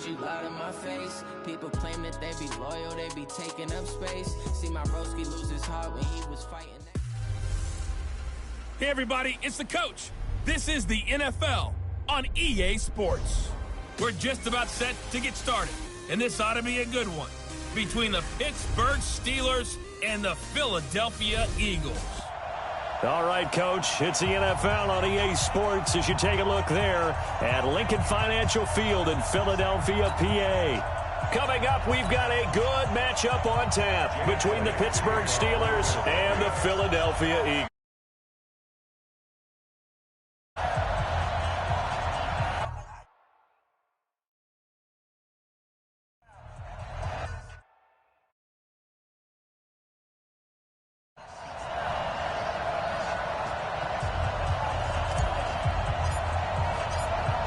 she lied in my face. People claim that they be loyal, they be taking up space. See my broski lose his heart when he was fighting. Hey everybody, it's the coach. This is the NFL on EA Sports. We're just about set to get started, and this ought to be a good one between the Pittsburgh Steelers and the Philadelphia Eagles. All right, Coach, it's the NFL on EA Sports as you take a look there at Lincoln Financial Field in Philadelphia, PA. Coming up, we've got a good matchup on tap between the Pittsburgh Steelers and the Philadelphia Eagles.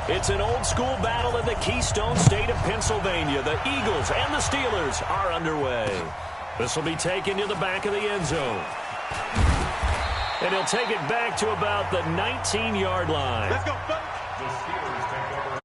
It's an old-school battle in the Keystone State of Pennsylvania. The Eagles and the Steelers are underway. This will be taken to the back of the end zone. And he'll take it back to about the 19-yard line. Let's go, folks. The Steelers take over.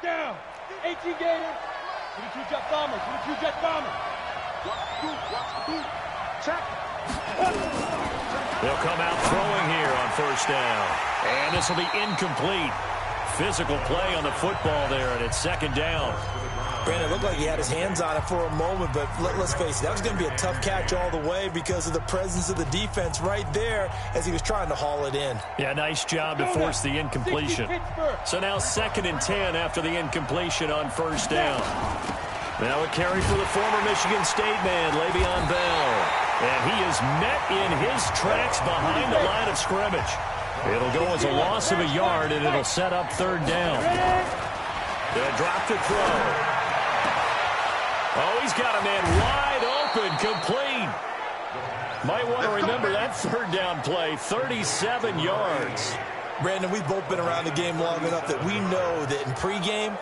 Down. 18 Gator. 22 Jet Bomber. 22 Jet Bomber. Check. They'll come out throwing here on first down. And this will be incomplete. Physical play on the football there, and it's second down. Brandon, it looked like he had his hands on it for a moment, but let's face it, that was going to be a tough catch all the way because of the presence of the defense right there as he was trying to haul it in. Yeah, nice job to force the incompletion. So now 2nd and 10 after the incompletion on first down. Now a carry for the former Michigan State man, Le'Veon Bell. And he is met in his tracks behind the line of scrimmage. It'll go as a loss of a yard, and it'll set up 3rd down. They'll drop to throw. Oh, he's got a man wide open, complete. Might want to remember that 3rd down play, 37 yards. Brandon, we've both been around the game long enough that we know that in pregame,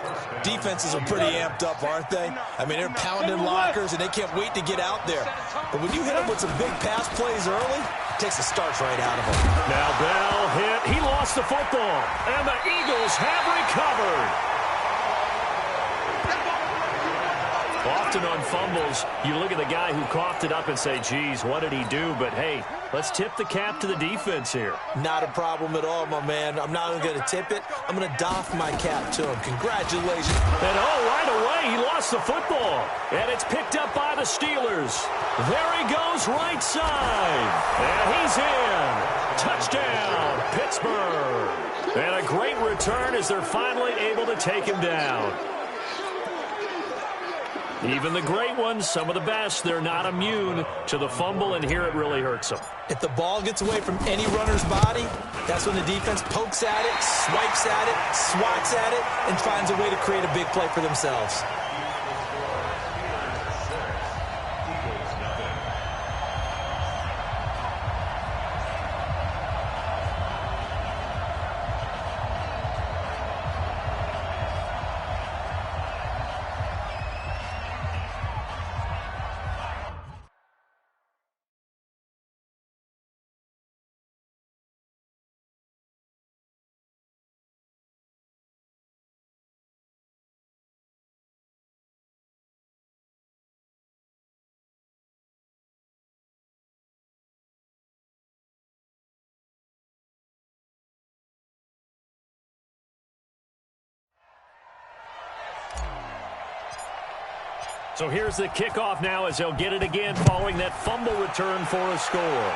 defenses are pretty amped up, aren't they? I mean, they're pounding lockers, and they can't wait to get out there. But when you hit them with some big pass plays early, it takes the starch right out of them. Now Bell hit. He lost the football, and the Eagles have recovered. Often on fumbles, you look at the guy who coughed it up and say, geez, what did he do? But, hey, let's tip the cap to the defense here. Not a problem at all, my man. I'm not going to tip it. I'm going to doff my cap to him. Congratulations. And, right away, he lost the football. And it's picked up by the Steelers. There he goes, right side. And he's in. Touchdown, Pittsburgh. And a great return as they're finally able to take him down. Even the great ones, some of the best, they're not immune to the fumble, and here it really hurts them. If the ball gets away from any runner's body, that's when the defense pokes at it, swipes at it, swats at it, and finds a way to create a big play for themselves. So here's the kickoff now as he'll get it again following that fumble return for a score.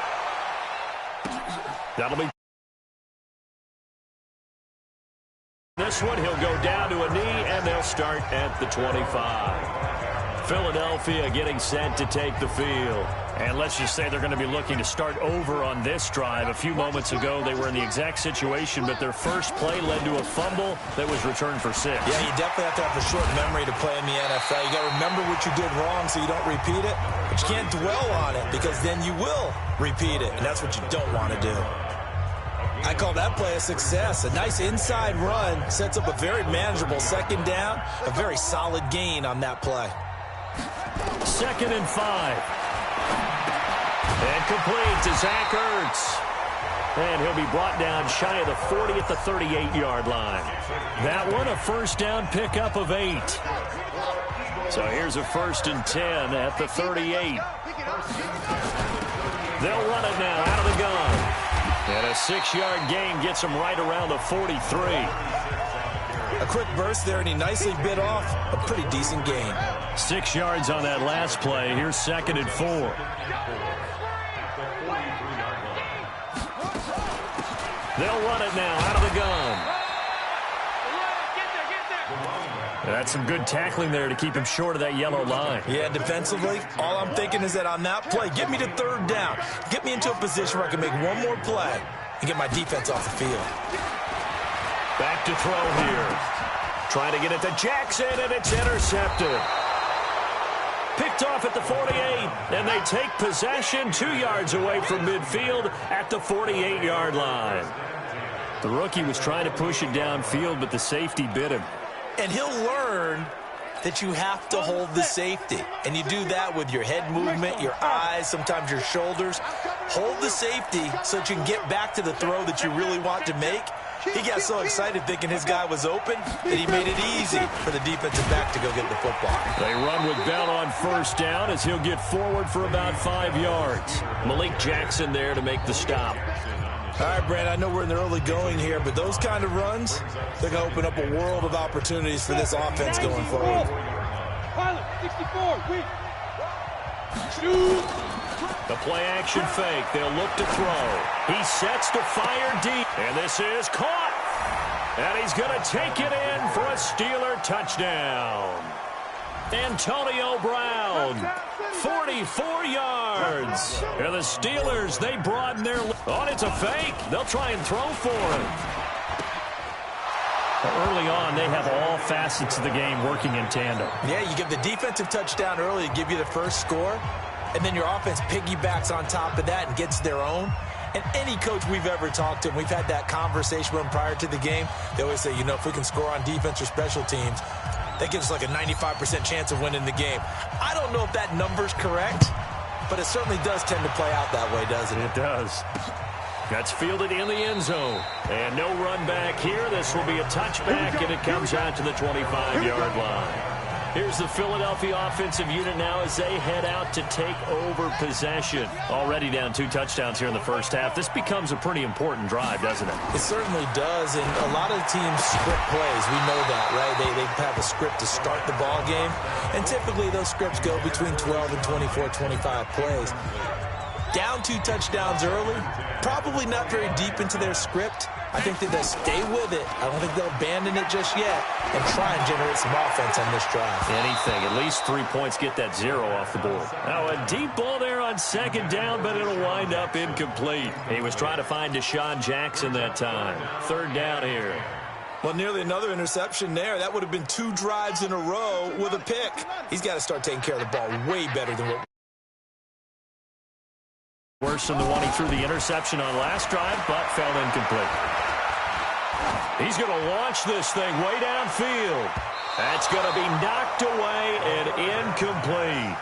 That'll be this one. He'll go down to a knee, and they'll start at the 25. Philadelphia getting set to take the field. And let's just say they're going to be looking to start over on this drive. A few moments ago, they were in the exact situation, but their first play led to a fumble that was returned for 6. Yeah, you definitely have to have a short memory to play in the NFL. You got to remember what you did wrong so you don't repeat it, but you can't dwell on it because then you will repeat it, and that's what you don't want to do. I call that play a success. A nice inside run sets up a very manageable second down, a very solid gain on that play. 2nd and 5. And complete to Zach Ertz. And he'll be brought down shy of the 40 at the 38-yard line. That one a first down pickup of 8. So here's a 1st and 10 at the 38. They'll run it now out of the gun. And a 6-yard gain gets him right around the 43. A quick burst there, and he nicely bit off a pretty decent gain. 6 yards on that last play. Here's 2nd and 4. They'll run it now out of the gun. That's some good tackling there to keep him short of that yellow line. Yeah, defensively, all I'm thinking is that on that play, get me to 3rd down. Get me into a position where I can make one more play and get my defense off the field. Back to throw here. Trying to get it to Jackson, and it's intercepted. Picked off at the 48, and they take possession 2 yards away from midfield at the 48-yard line. The rookie was trying to push it downfield, but the safety bit him. And he'll learn that you have to hold the safety. And you do that with your head movement, your eyes, sometimes your shoulders. Hold the safety so that you can get back to the throw that you really want to make. He got so excited thinking his guy was open that he made it easy for the defensive back to go get the football. They run with Bell on first down as he'll get forward for about 5 yards. Malik Jackson there to make the stop. All right, Brand, I know we're in the early going here, but those kind of runs, they're going to open up a world of opportunities for this offense going forward. Pilot, 64, wait. Shoot. The play action fake. They'll look to throw. He sets to fire deep. And this is caught. And he's going to take it in for a Steeler touchdown. Antonio Brown, 44 yards. And the Steelers, they broaden their lead. Oh, it's a fake. They'll try and throw for him. Early on, they have all facets of the game working in tandem. Yeah, you give the defensive touchdown early to give you the first score, and then your offense piggybacks on top of that and gets their own. And any coach we've ever talked to, and we've had that conversation with them prior to the game, they always say, you know, if we can score on defense or special teams, that gives us like a 95% chance of winning the game. I don't know if that number's correct, but it certainly does tend to play out that way, doesn't it? It does. That's fielded in the end zone. And no run back here. This will be a touchback, and it comes out to the 25-yard line. Here's the Philadelphia offensive unit now as they head out to take over possession. Already down 2 touchdowns here in the first half. This becomes a pretty important drive, doesn't it? It certainly does, and a lot of teams script plays. We know that, right? They have a script to start the ball game, and typically those scripts go between 12 and 24, 25 plays. Down 2 touchdowns early, probably not very deep into their script. I think that they'll stay with it. I don't think they'll abandon it just yet and try and generate some offense on this drive. Anything. At least 3 points, get that 0 off the board. Now a deep ball there on second down, but it'll wind up incomplete. He was trying to find Deshaun Jackson that time. 3rd down here. Well, nearly another interception there. That would have been 2 drives in a row with a pick. He's got to start taking care of the ball way better than what. Worse than the one he threw the interception on last drive, but fell incomplete. He's going to launch this thing way downfield. That's going to be knocked away and incomplete.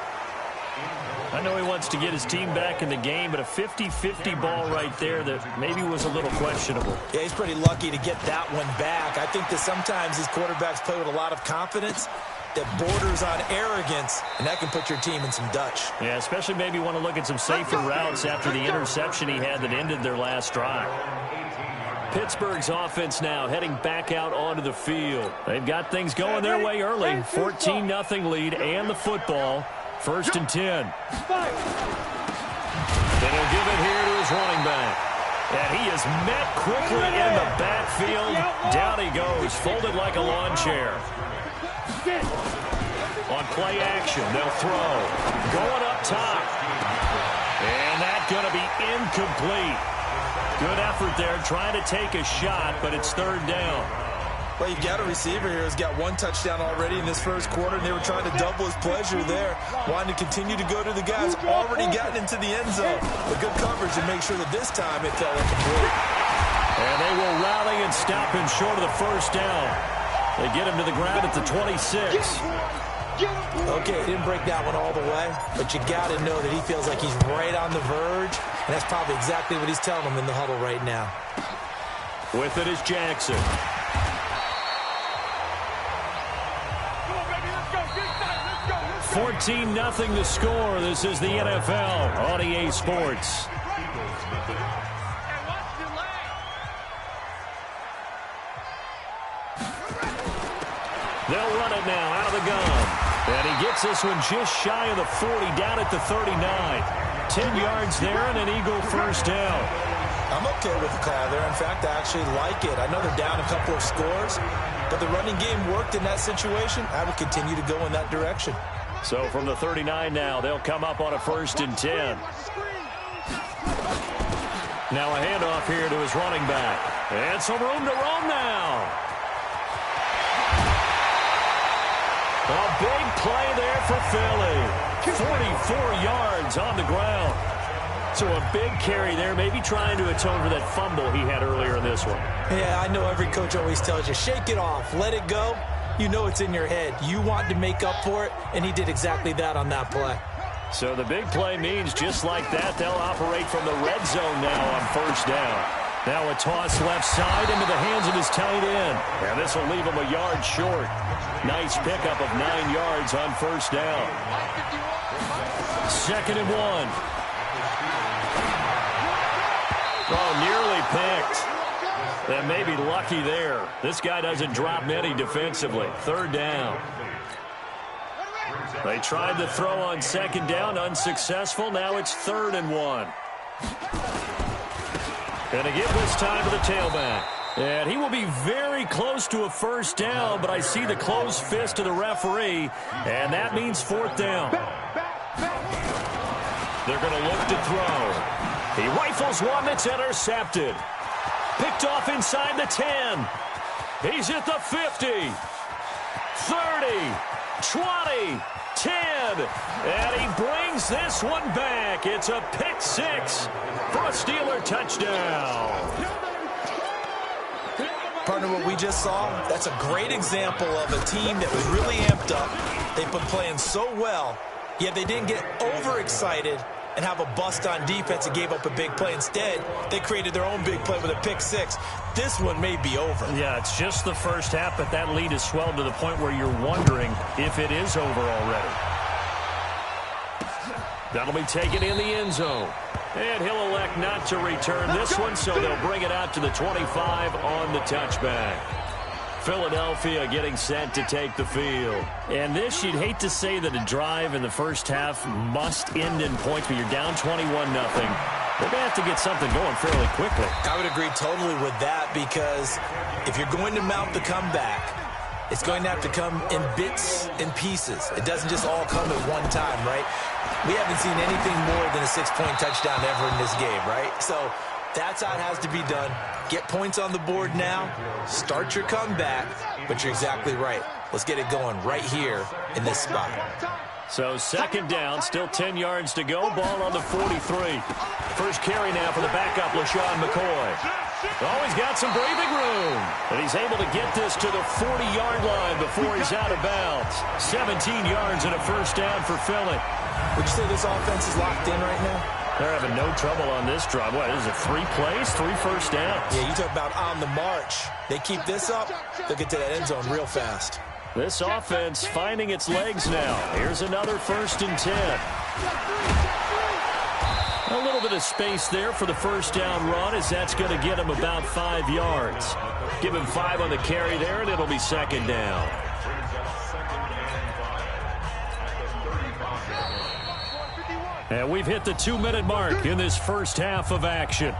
I know he wants to get his team back in the game, but a 50-50 ball right there that maybe was a little questionable. Yeah, he's pretty lucky to get that one back. I think that sometimes these quarterbacks play with a lot of confidence that borders on arrogance, and that can put your team in some Dutch. Yeah, especially maybe want to look at some safer routes after the interception he had that ended their last drive. Pittsburgh's offense now heading back out onto the field. They've got things going their way early. 14-0 lead and the football. 1st and 10. And he'll give it here to his running back. And he is met quickly in the backfield. Down he goes, folded like a lawn chair. On play action, they'll throw. Going up top. And that's going to be incomplete. Good effort there, trying to take a shot, but it's 3rd down. Well, you've got a receiver here who's got 1 touchdown already in this first quarter, and they were trying to double his pleasure there, wanting to continue to go to the guys already gotten into the end zone. But good coverage to make sure that this time it fell incomplete. And they will rally and stop him short of the 1st down. They get him to the ground at the 26. Okay, didn't break that one all the way, but you got to know that he feels like he's right on the verge, and that's probably exactly what he's telling them in the huddle right now. With it is Jackson. 14-0 the score. This is the NFL on EA Sports. They'll run it now out of the gun. And he gets this one just shy of the 40, down at the 39. 10 yards there and an Eagle 1st down. I'm okay with the call there. In fact, I actually like it. I know they're down a couple of scores, but the running game worked in that situation. I would continue to go in that direction. So from the 39 now, they'll come up on a 1st and 10. Now a handoff here to his running back. And some room to roam now. A big play there for Philly. 44 yards on the ground. So a big carry there, maybe trying to atone for that fumble he had earlier in this one. Yeah, I know every coach always tells you, shake it off, let it go. You know it's in your head. You want to make up for it, and he did exactly that on that play. So the big play means just like that, they'll operate from the red zone now on 1st down. Now a toss left side into the hands of his tight end. And this will leave him a yard short. Nice pickup of 9 yards on 1st down. 2nd and 1. Oh, nearly picked. And maybe lucky there. This guy doesn't drop many defensively. 3rd down. They tried to throw on 2nd down, unsuccessful. Now it's 3rd and 1. And to give this time to the tailback. And he will be very close to a 1st down, but I see the closed fist of the referee, and that means 4th down. They're going to look to throw. He rifles one that's intercepted. Picked off inside the 10. He's at the 50. 30. 20. 10. And he brings this one back. It's a pick 6 for a Steeler touchdown. Partner, what we just saw, that's a great example of a team that was really amped up. They've been playing so well, yet they didn't get overexcited and have a bust on defense and gave up a big play. Instead, they created their own big play with a pick 6. This one may be over. Yeah, it's just the first half, but that lead has swelled to the point where you're wondering if it is over already. That'll be taken in the end zone. And he'll elect not to return this one, so they'll bring it out to the 25 on the touchback. Philadelphia getting set to take the field. And this, you'd hate to say that a drive in the first half must end in points, but you're down 21-0. They're going to have to get something going fairly quickly. I would agree totally with that, because if you're going to mount the comeback, it's going to have to come in bits and pieces. It doesn't just all come at one time, right? We haven't seen anything more than a 6-point touchdown ever in this game, right? So that's how it has to be done. Get points on the board now. Start your comeback. But you're exactly right. Let's get it going right here in this spot. So 2nd down, still 10 yards to go. Ball on the 43. First carry now for the backup, LaShawn McCoy. Oh, he's got some breathing room. And he's able to get this to the 40-yard line before he's out of bounds. 17 yards and a 1st down for Philly. Would you say this offense is locked in right now? They're having no trouble on this drive. What, is it 3 plays, 3 first downs? Yeah, you talk about on the march. They keep this up, they'll get to that end zone real fast. This offense finding its legs now. Here's another 1st and 10. A little bit of space there for the first down run, as that's going to get him about 5 yards. Give him 5 on the carry there, and it'll be second down. And we've hit the 2-minute mark in this first half of action.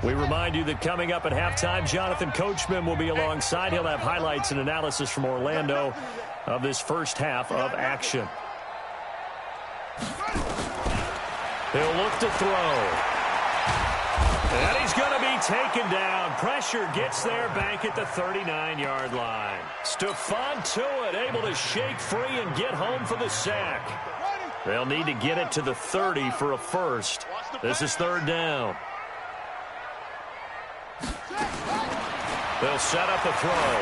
We remind you that coming up at halftime, Jonathan Coachman will be alongside. He'll have highlights and analysis from Orlando of this first half of action. He'll look to throw. And he's going to be taken down. Pressure gets there back at the 39-yard line. Stephon Tuitt able to shake free and get home for the sack. They'll need to get it to the 30 for a first. This is third down. They'll set up a throw.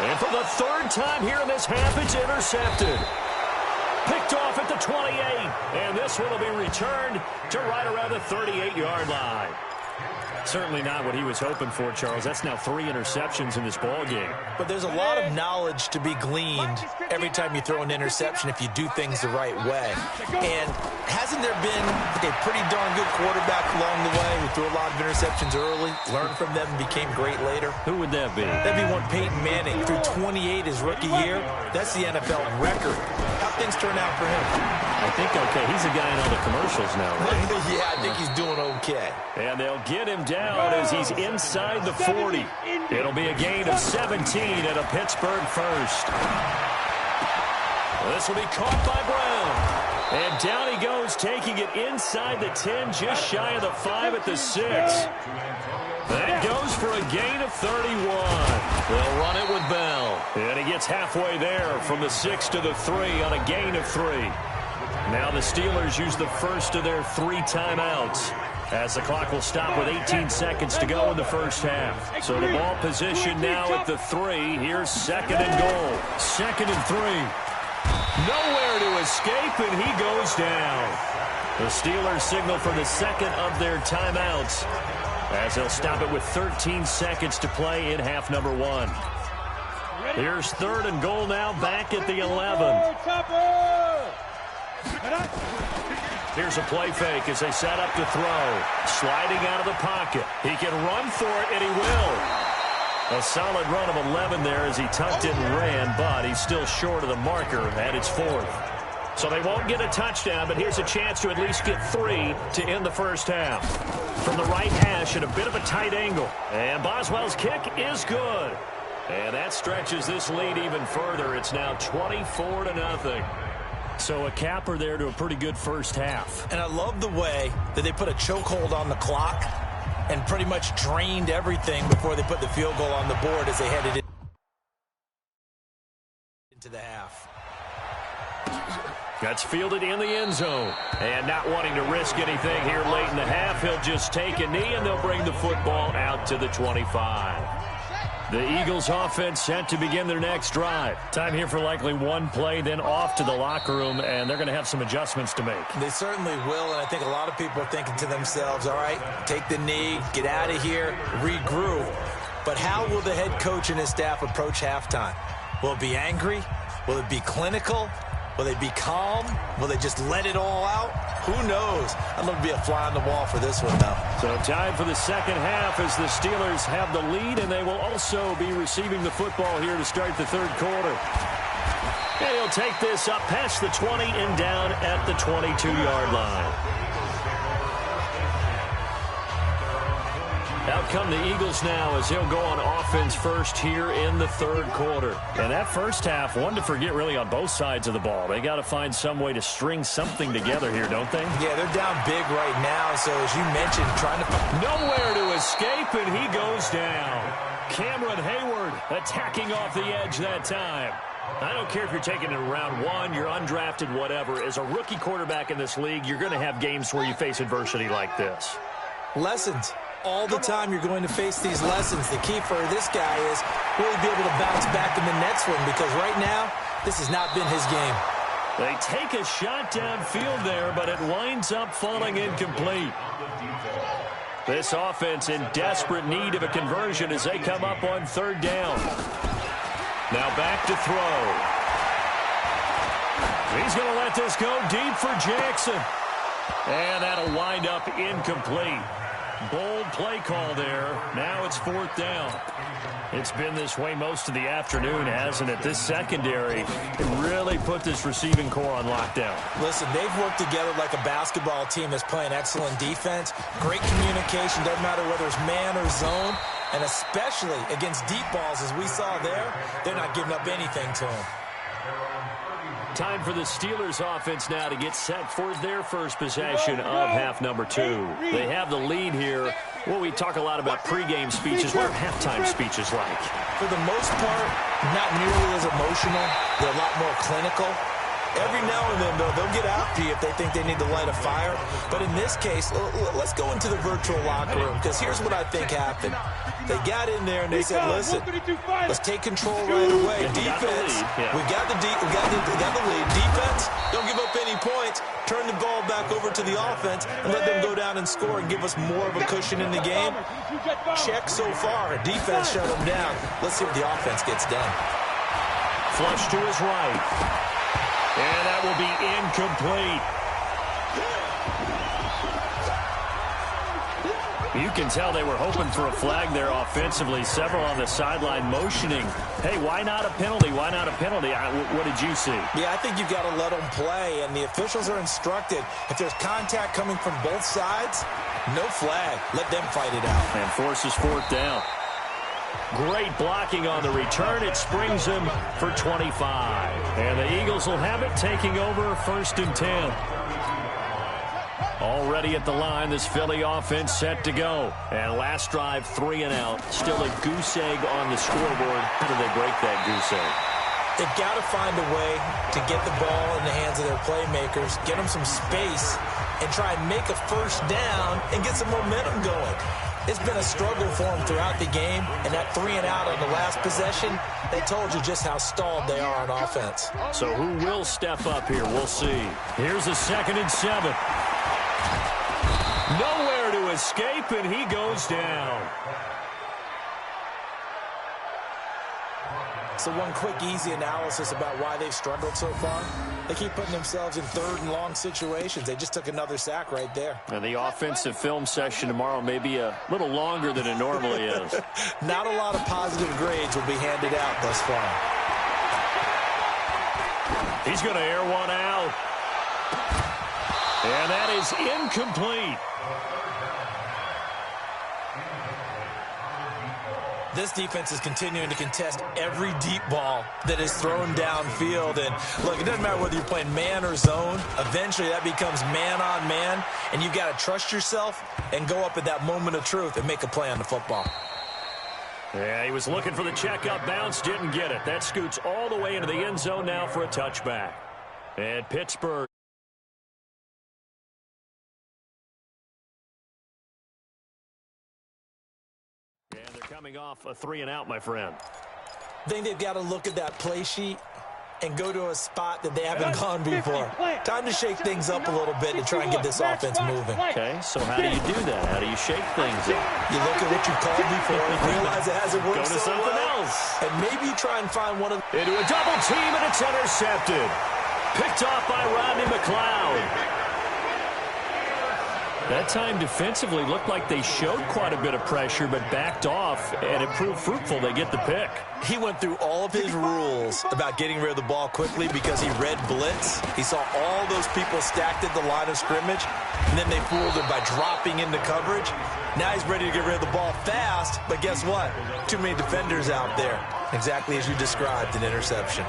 And for the third time here in this half, it's intercepted. Picked off at the 28. And this one will be returned to right around the 38-yard line. Certainly not what he was hoping for, Charles. That's now 3 interceptions in this ball game. But there's a lot of knowledge to be gleaned every time you throw an interception if you do things the right way. And hasn't there been a pretty darn good quarterback along the way who threw a lot of interceptions early, learned from them, and became great later? Who would that be? That'd be one Peyton Manning. Threw 28 his rookie year. That's the NFL record. How'd things turn out for him? I think okay. He's a guy in all the commercials now, right? Yeah, I think he's doing okay. And they'll get him down as he's inside the 40. It'll be a gain of 17 and a Pittsburgh first. This will be caught by Brown. And down he goes, taking it inside the 10, just shy of the 5 at the 6. That goes for a gain of 31. They'll run it with Bell. And he gets halfway there from the 6 to the 3 on a gain of 3. Now the Steelers use the first of their 3 timeouts, as the clock will stop with 18 seconds to go in the first half. So the ball position now at the 3. Here's second and goal. Second and 3. Nowhere to escape, and he goes down. The Steelers signal for the second of their timeouts, as they'll stop it with 13 seconds to play in half number 1. Here's third and goal now, back at the 11. Here's a play fake as they set up to throw. Sliding out of the pocket. He can run for it, and he will. A solid run of 11 there as he tucked it and ran, but he's still short of the marker at its 4th. So they won't get a touchdown, but here's a chance to at least get 3 to end the first half. From the right hash at a bit of a tight angle. And Boswell's kick is good. And that stretches this lead even further. It's now 24-0. So a capper there to a pretty good first half. And I love the way that they put a chokehold on the clock and pretty much drained everything before they put the field goal on the board as they headed into the half. That's fielded in the end zone. And not wanting to risk anything here late in the half, he'll just take a knee and they'll bring the football out to the 25. The Eagles offense set to begin their next drive. Time here for likely one play, then off to the locker room, and they're going to have some adjustments to make. They certainly will, and I think a lot of people are thinking to themselves, all right, take the knee, get out of here, regroup. But how will the head coach and his staff approach halftime? Will it be angry? Will it be clinical? Will they be calm? Will they just let it all out? Who knows? I'd love to be a fly on the wall for this one, though. So time for the second half as the Steelers have the lead, and they will also be receiving the football here to start the third quarter. And he'll take this up past the 20 and down at the 22-yard line. Out come the Eagles now as he'll go on offense first here in the third quarter. And that first half, one to forget really on both sides of the ball. They got to find some way to string something together here, don't they? Yeah, they're down big right now, so as you mentioned, trying to... Nowhere to escape, and he goes down. Cameron Hayward attacking off the edge that time. I don't care if you're taking it in round 1, you're undrafted, whatever. As a rookie quarterback in this league, you're going to have games where you face adversity like this. Lessons. All the time you're going to face these lessons. The key for this guy is will he be able to bounce back in the next one, because right now, this has not been his game. They take a shot downfield there, but it winds up falling incomplete. This offense in desperate need of a conversion as they come up on 3rd down. Now back to throw. He's going to let this go deep for Jackson. And that'll wind up incomplete. Bold play call there. Now it's 4th down. It's been this way most of the afternoon, hasn't it? This secondary can really put this receiving core on lockdown. Listen, they've worked together like a basketball team that's playing excellent defense. Great communication, doesn't matter whether it's man or zone. And especially against deep balls, as we saw there, they're not giving up anything to them. Time for the Steelers offense now to get set for their first possession of half number 2. They have the lead here. Well, we talk a lot about pregame speeches. What are halftime speeches like? For the most part, not nearly as emotional. They're a lot more clinical. Every now and then, though, they'll get after you if they think they need to light a fire. But in this case, let's go into the virtual locker room, because here's what I think happened. They got in there and they said, listen, let's take control right away. Defense, we got the lead. Defense, don't give up any points. Turn the ball back over to the offense and let them go down and score and give us more of a cushion in the game. Check so far. Defense shut them down. Let's see what the offense gets done. Flush to his right. And that will be incomplete. You can tell they were hoping for a flag there offensively. Several on the sideline motioning. Hey, why not a penalty? Why not a penalty? What did you see? Yeah, I think you've got to let them play, and the officials are instructed. If there's contact coming from both sides, no flag. Let them fight it out. And forces 4th down. Great blocking on the return. It springs him for 25. And the Eagles will have it, taking over 1st and 10. Already at the line, this Philly offense set to go. And last drive, 3 and out. Still a goose egg on the scoreboard. How do they break that goose egg? They've got to find a way to get the ball in the hands of their playmakers, get them some space, and try and make a 1st down and get some momentum going. It's been a struggle for them throughout the game, and that 3 and out on the last possession, they told you just how stalled they are on offense. So who will step up here? We'll see. Here's a 2nd and 7. Nowhere to escape, and he goes down. So one quick, easy analysis about why they've struggled so far. They keep putting themselves in 3rd and long situations. They just took another sack right there. And the offensive film session tomorrow may be a little longer than it normally is. Not a lot of positive grades will be handed out thus far. He's going to air one out. And that is incomplete. This defense is continuing to contest every deep ball that is thrown downfield. And look, it doesn't matter whether you're playing man or zone. Eventually that becomes man on man, and you've got to trust yourself and go up at that moment of truth and make a play on the football. Yeah, he was looking for the checkup bounce, didn't get it. That scoots all the way into the end zone now for a touchback. And Pittsburgh. Coming off a 3 and out, my friend. I think they've got to look at that play sheet and go to a spot that they haven't gone before. Time to shake things up a little bit to try and get this offense moving. Okay, so how do you do that? How do you shake things up? You look at what you've called before and realize it hasn't worked so well. Go to something else. And maybe you try and find one of... Into a double team, and it's intercepted. Picked off by Rodney McLeod. That time defensively looked like they showed quite a bit of pressure, but backed off, and it proved fruitful. They get the pick. He went through all of his rules about getting rid of the ball quickly because he read blitz. He saw all those people stacked at the line of scrimmage, and then they fooled him by dropping into coverage. Now he's ready to get rid of the ball fast, but guess what? Too many defenders out there. Exactly as you described, an interception.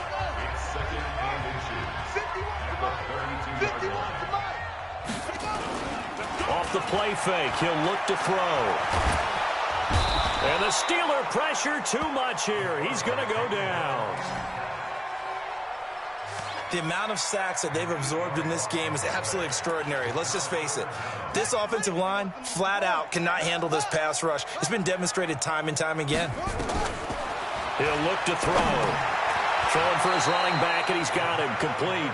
Off the play fake, he'll look to throw. And the Steeler pressure too much here. He's going to go down. The amount of sacks that they've absorbed in this game is absolutely extraordinary. Let's just face it. This offensive line, flat out, cannot handle this pass rush. It's been demonstrated time and time again. He'll look to throw. Throwing for his running back, and he's got him complete.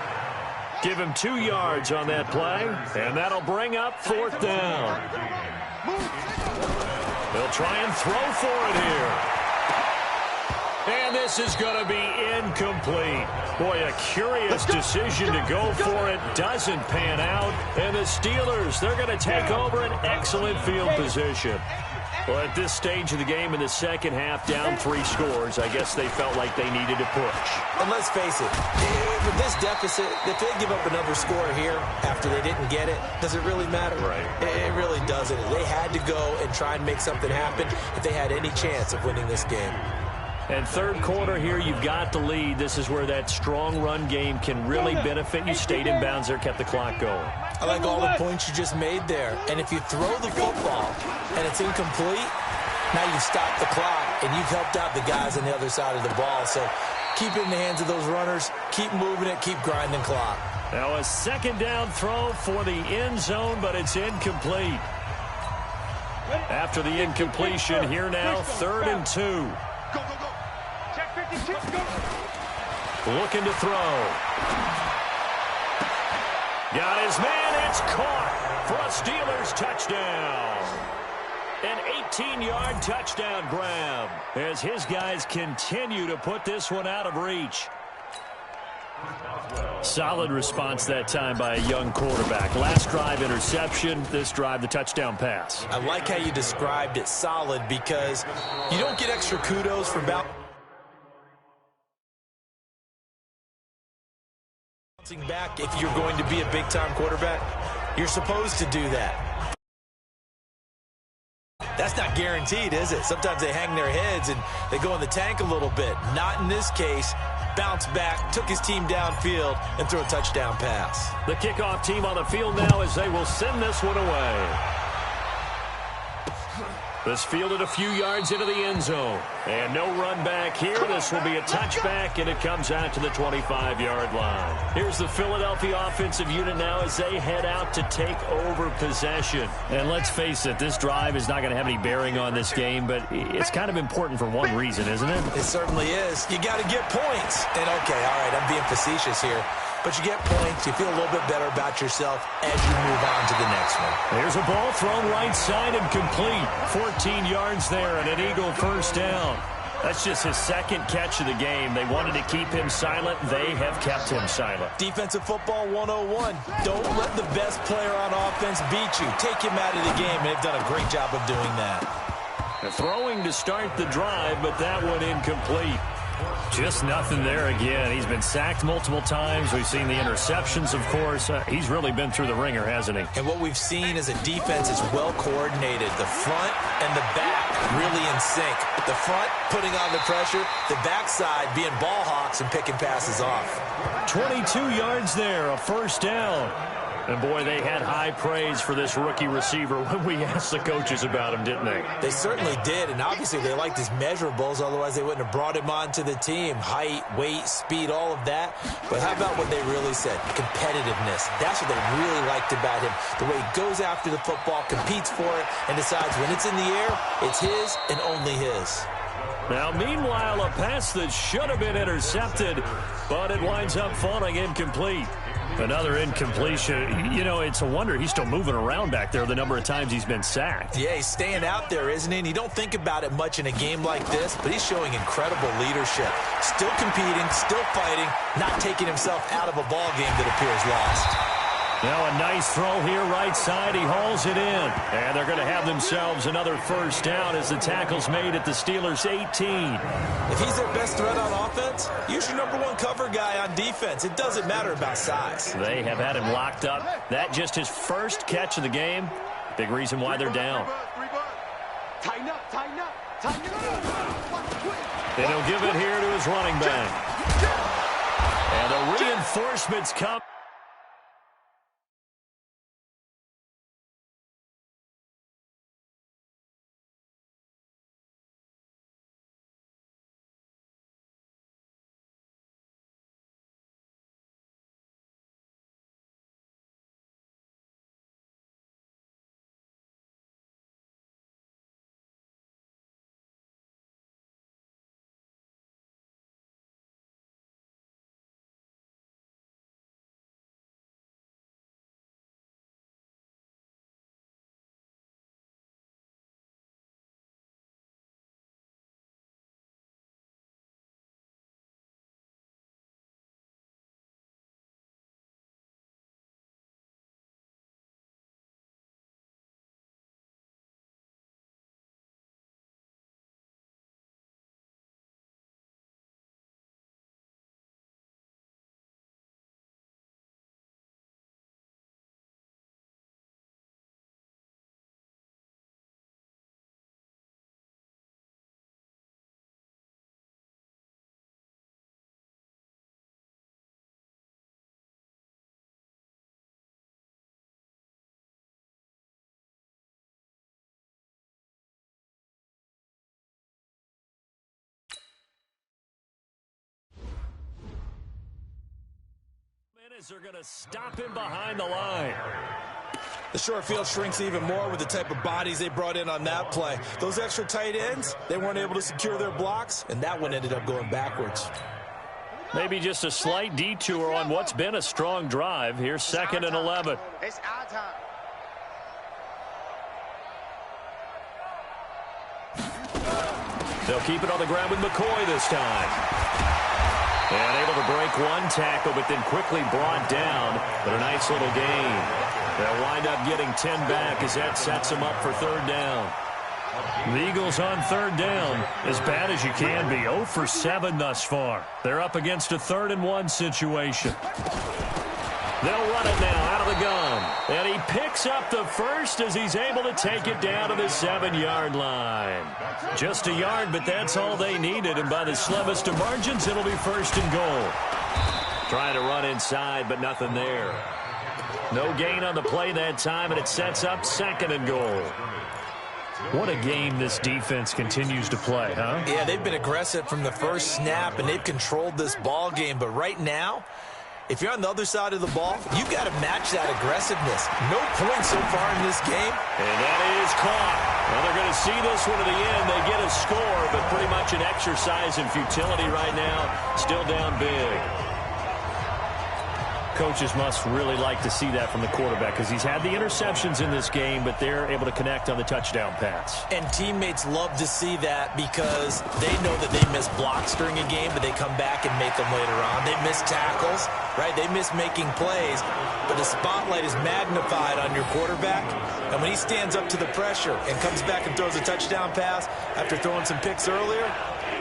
Give him 2 yards on that play, and that'll bring up 4th down. They'll try and throw for it here. And this is going to be incomplete. Boy, a curious decision to go for it. Doesn't pan out. And the Steelers, they're going to take over an excellent field position. Well, at this stage of the game in the second half, down 3 scores, I guess they felt like they needed to push. And let's face it, with this deficit, if they give up another score here after they didn't get it, does it really matter? Right. It really doesn't. They had to go and try and make something happen if they had any chance of winning this game. And third quarter here, you've got the lead. This is where that strong run game can really benefit you. Stayed in bounds there, kept the clock going. I like all the points you just made there. And if you throw the football and it's incomplete, now you've stopped the clock and you've helped out the guys on the other side of the ball. So keep it in the hands of those runners. Keep moving it. Keep grinding clock. Now a second down throw for the end zone, but it's incomplete. After the incompletion, here now, 3rd and 2. Go, go, go. Check 52. Go. Looking to throw. Got his man. It's caught for a Steelers touchdown. An 18-yard touchdown grab as his guys continue to put this one out of reach. Solid response that time by a young quarterback. Last drive, interception. This drive, the touchdown pass. I like how you described it, solid, because you don't get extra kudos for bouncing back if you're going to be a big-time quarterback. You're supposed to do that. That's not guaranteed, is it? Sometimes they hang their heads and they go in the tank a little bit. Not in this case. Bounced back, took his team downfield, and threw a touchdown pass. The kickoff team on the field now as they will send this one away. This fielded a few yards into the end zone. And no run back here. This will be a touchback, and it comes out to the 25-yard line. Here's the Philadelphia offensive unit now as they head out to take over possession. And let's face it, this drive is not going to have any bearing on this game, but it's kind of important for one reason, isn't it? It certainly is. You got to get points. And, okay, all right, I'm being facetious here. But you get points, you feel a little bit better about yourself as you move on to the next one. There's a ball thrown right side and complete. 14 yards there and an Eagle first down. That's just his second catch of the game. They wanted to keep him silent. They have kept him silent. Defensive football 101. Don't let the best player on offense beat you. Take him out of the game, and they've done a great job of doing that. The throwing to start the drive, but that one incomplete. Just nothing there again. He's been sacked multiple times. We've seen the interceptions, of course. He's really been through the ringer, hasn't he? And what we've seen is a defense is well coordinated. The front and the back really in sync. The front putting on the pressure. The backside being ball hawks and picking passes off. 22 yards there, a first down. And, boy, they had high praise for this rookie receiver when we asked the coaches about him, didn't they? They certainly did, and obviously they liked his measurables, otherwise they wouldn't have brought him onto the team. Height, weight, speed, all of that. But how about what they really said? Competitiveness. That's what they really liked about him. The way he goes after the football, competes for it, and decides when it's in the air, it's his and only his. Now, meanwhile, a pass that should have been intercepted, but it winds up falling incomplete. Another incompletion. You know, it's a wonder he's still moving around back there the number of times he's been sacked. Yeah, he's staying out there, isn't he? And you don't think about it much in a game like this, but he's showing incredible leadership. Still competing, still fighting, not taking himself out of a ball game that appears lost. Now a nice throw here right side. He hauls it in. And they're going to have themselves another first down as the tackle's made at the Steelers' 18. If he's their best threat on offense, use your number one cover guy on defense. It doesn't matter about size. They have had him locked up. That just his first catch of the game. Big reason why they're down. Tighten up, tighten up, tighten up. And he'll give it here to his running back. And the reinforcements come. as they're going to stop him behind the line. The short field shrinks even more with the type of bodies they brought in on that play. Those extra tight ends, they weren't able to secure their blocks, and that one ended up going backwards. Maybe just a slight detour on what's been a strong drive. Here's 2nd and 11. It's our time. They'll keep it on the ground with McCoy this time. And able to break one tackle, but then quickly brought down. But a nice little gain. They'll wind up getting 10 back as that sets them up for 3rd down. The Eagles on 3rd down, as bad as you can be. 0 for 7 thus far. They're up against a 3rd and 1 situation. They'll run it now out of the gun. And he picks up the first as he's able to take it down to the 7-yard line. Just a yard, but that's all they needed. And by the slimmest of margins, it'll be 1st and goal. Trying to run inside, but nothing there. No gain on the play that time, and it sets up 2nd and goal. What a game this defense continues to play, huh? Yeah, they've been aggressive from the first snap, and they've controlled this ball game. But right now, if you're on the other side of the ball, you've got to match that aggressiveness. No points so far in this game. And that is caught. Well, they're going to see this one to the end. They get a score, but pretty much an exercise in futility right now. Still down big. Coaches must really like to see that from the quarterback because he's had the interceptions in this game, but they're able to connect on the touchdown pass. And teammates love to see that because they know that they miss blocks during a game, but they come back and make them later on. They miss tackles, right? They miss making plays, but the spotlight is magnified on your quarterback. And when he stands up to the pressure and comes back and throws a touchdown pass after throwing some picks earlier,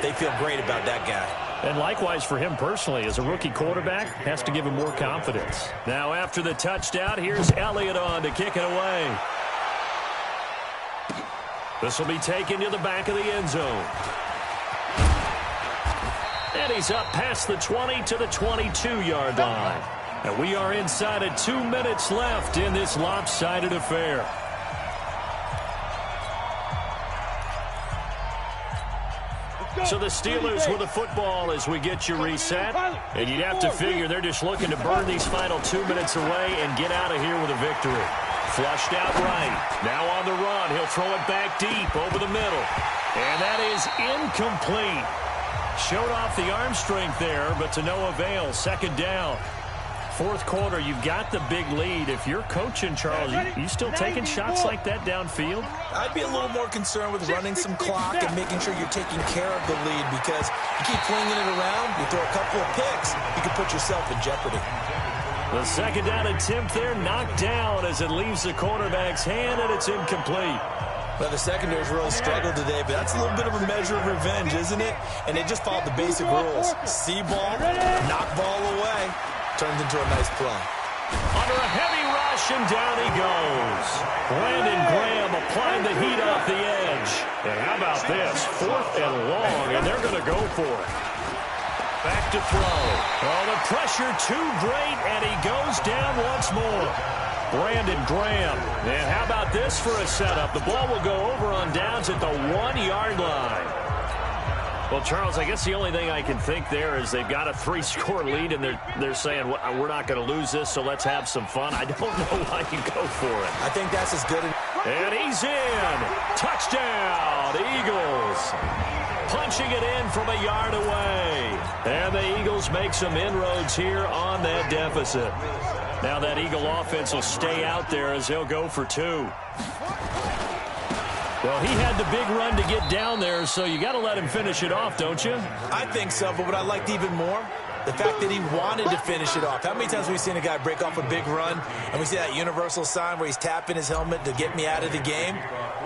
they feel great about that guy. And likewise for him personally, as a rookie quarterback, has to give him more confidence. Now after the touchdown, here's Elliott on to kick it away. This will be taken to the back of the end zone. And he's up past the 20 to the 22-yard line. And we are inside of 2 minutes left in this lopsided affair. So the Steelers with the football as we get you reset. And you'd have to figure they're just looking to burn these final 2 minutes away and get out of here with a victory. Flushed out right. Now on the run. He'll throw it back deep over the middle. And that is incomplete. Showed off the arm strength there, but to no avail. 2nd down. 4th quarter, you've got the big lead. If you're coaching, Charles, you still taking shots like that downfield? I'd be a little more concerned with running some clock and making sure you're taking care of the lead because you keep flinging it around, you throw a couple of picks, you can put yourself in jeopardy. The 2nd down attempt there knocked down as it leaves the quarterback's hand, and it's incomplete. Well, the secondary's really struggled today, but that's a little bit of a measure of revenge, isn't it? And they just followed the basic rules. See ball, knock ball away. Turns into a nice play. Under a heavy rush, and down he goes. Brandon Graham applying the heat off the edge. And how about this? 4th and long, and they're going to go for it. Back to throw. Oh, the pressure too great, and he goes down once more. Brandon Graham. And how about this for a setup? The ball will go over on downs at the 1-yard line. Well, Charles, I guess the only thing I can think there is they've got a 3-score lead, and they're saying, well, we're not going to lose this, so let's have some fun. I don't know why you go for it. I think that's as good. And he's in. Touchdown, Eagles. Punching it in from a yard away. And the Eagles make some inroads here on that deficit. Now that Eagle offense will stay out there as they'll go for 2. Well, he had the big run to get down there, so you got to let him finish it off, don't you? I think so, but what I liked even more, the fact that he wanted to finish it off. How many times have we seen a guy break off a big run, and we see that universal sign where he's tapping his helmet to get me out of the game?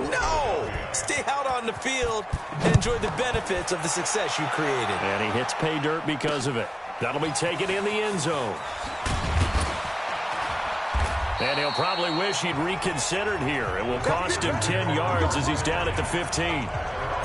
No! Stay out on the field and enjoy the benefits of the success you created. And he hits pay dirt because of it. That'll be taken in the end zone. And he'll probably wish he'd reconsidered here. It will cost him 10 yards as he's down at the 15.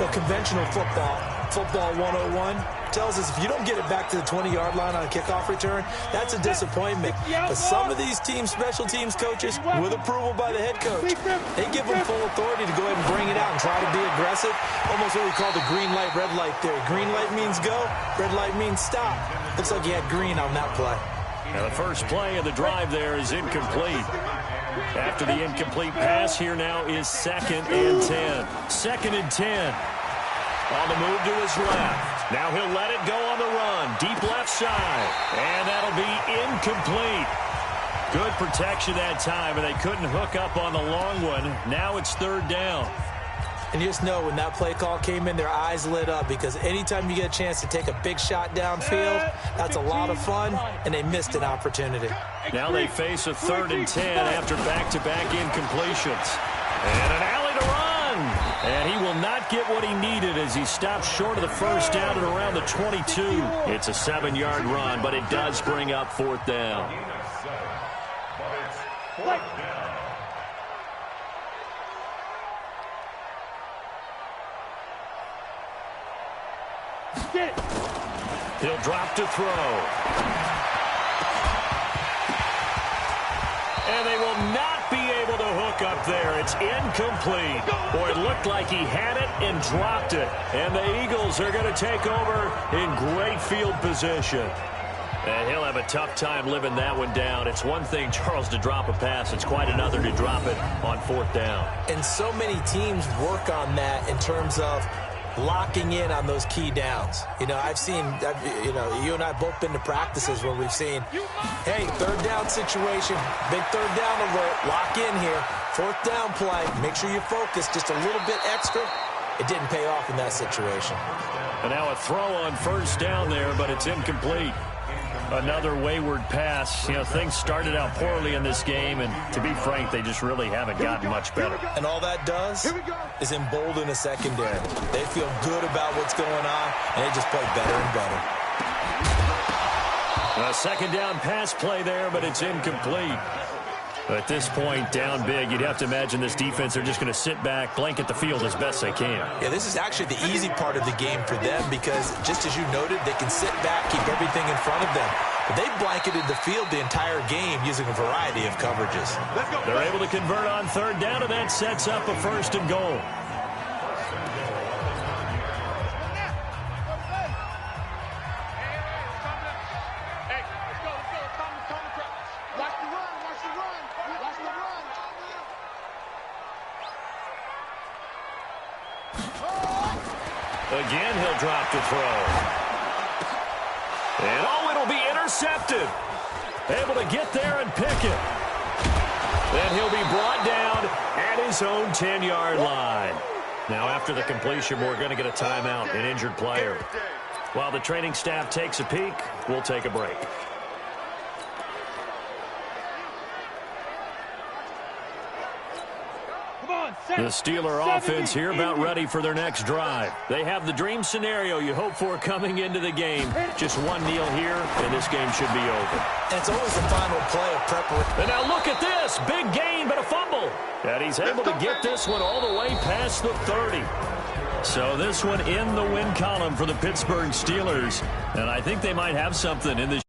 Well, conventional football 101, tells us if you don't get it back to the 20-yard line on a kickoff return, that's a disappointment. But some of these teams, special teams coaches, with approval by the head coach, they give them full authority to go ahead and bring it out and try to be aggressive. Almost what we call the green light, red light theory. Green light means go, red light means stop. Looks like he had green on that play. Now the first play of the drive there is incomplete. After the incomplete pass, here now is 2nd and 10. 2nd and 10. On the move to his left. Now he'll let it go on the run. Deep left side. And that'll be incomplete. Good protection that time, and they couldn't hook up on the long one. Now it's 3rd down. And you just know when that play call came in, their eyes lit up, because anytime you get a chance to take a big shot downfield, that's a lot of fun, and they missed an opportunity. Now they face a 3rd and 10 after back-to-back incompletions. And an alley to run. And he will not get what he needed as he stops short of the first down at around the 22. It's a 7-yard run, but it does bring up 4th down. He'll drop to throw. And they will not be able to hook up there. It's incomplete. Boy, it looked like he had it and dropped it. And the Eagles are going to take over in great field position. And he'll have a tough time living that one down. It's one thing, Charles, to drop a pass. It's quite another to drop it on 4th down. And so many teams work on that in terms of locking in on those key downs. You know, you and I have both been to practices where we've seen, hey, 3rd down situation, big 3rd down alert, lock in here, 4th down play, make sure you focus just a little bit extra. It didn't pay off in that situation. And now a throw on 1st down there, but it's incomplete. Another wayward pass. You know, things started out poorly in this game, and to be frank, they just really haven't gotten much better. And all that does is embolden a secondary. They feel good about what's going on, and they just play better and better. A 2nd down pass play there, but it's incomplete. At this point, down big, you'd have to imagine this defense are just going to sit back, blanket the field as best they can. Yeah, this is actually the easy part of the game for them, because just as you noted, they can sit back, keep everything in front of them. But they blanketed the field the entire game using a variety of coverages. They're able to convert on 3rd down, and that sets up a 1st and goal. Again, he'll drop to throw. And, oh, it'll be intercepted. Able to get there and pick it. Then he'll be brought down at his own 10-yard line. Now, after the completion, we're going to get a timeout, an injured player. While the training staff takes a peek, we'll take a break. The Steeler offense here about ready for their next drive. They have the dream scenario you hope for coming into the game. Just one kneel here, and this game should be over. And it's always the final play of preparation. And now look at this. Big gain, but a fumble. And he's able to get this one all the way past the 30. So this one in the win column for the Pittsburgh Steelers. And I think they might have something in this.